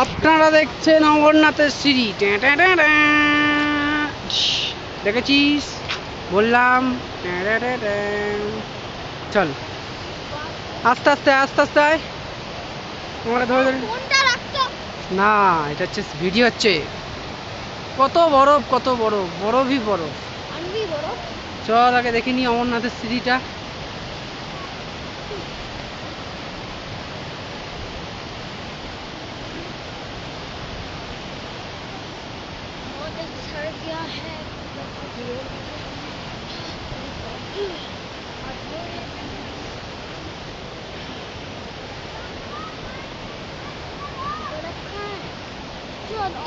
আপনারা দেখছেন অমরনাথের সিঁড়ি। দেখেছিস? বললাম। চল আস্তে আস্তে আস্তে আস্তে আয়। আমরা ধরে ধরে না, এটা হচ্ছে ভিডিও হচ্ছে। কত বরফ, কত বরফ, বরফই বরফ। চল আগে দেখিনি অমরনাথের সিঁড়িটা।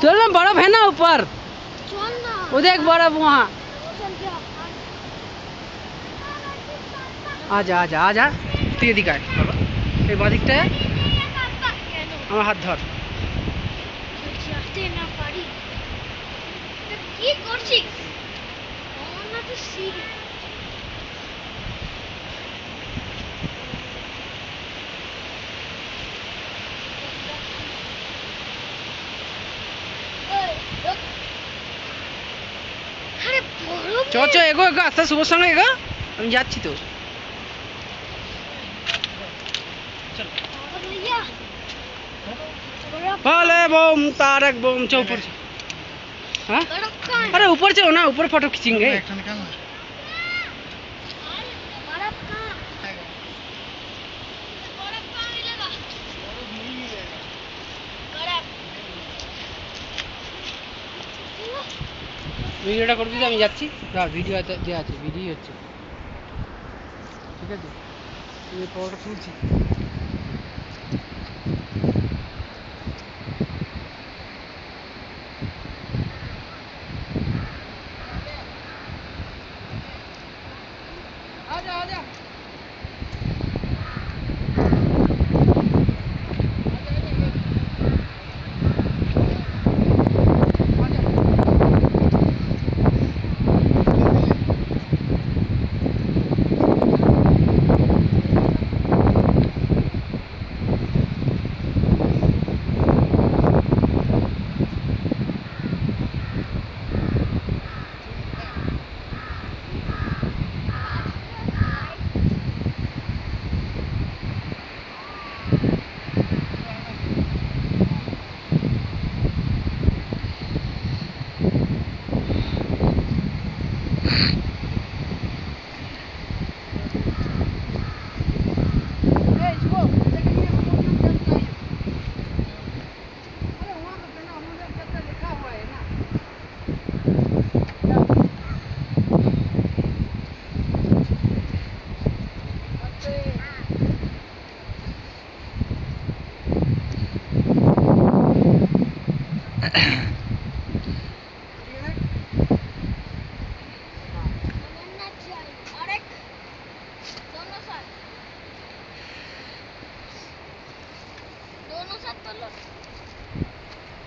चल ना, बर्फ है ना ऊपर। वो देख बर्फ वहाँ। आजा आजा आजा, তুই এদিকে আয় বাবা, এই বাদিকটায় আমার হাত ধর। কি করছিস? অমরনাথের সিঁড়ি। চ চ, এগো এগো, আস্তে শুভর সঙ্গে এগো, আমি যাচ্ছি তো। भले बम तारक बम चो ऊपर। हाँ अरे ऊपर चलो ना, ऊपर फोटो खींचेंगे। ভিডিওটা করবি তো, আমি যাচ্ছি। না ভিডিও দেওয়া আছে, ভিডিও হচ্ছে, ঠিক আছে। তুমি ফটোটা তুলছি। आजा आजा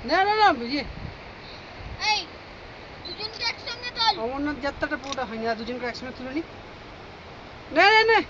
না না না, বুঝিয়ে অমরনাথ যাত্রাটা পুরোটা হয়নি, আর দুজনকে একসঙ্গে তুলে নি। না না না।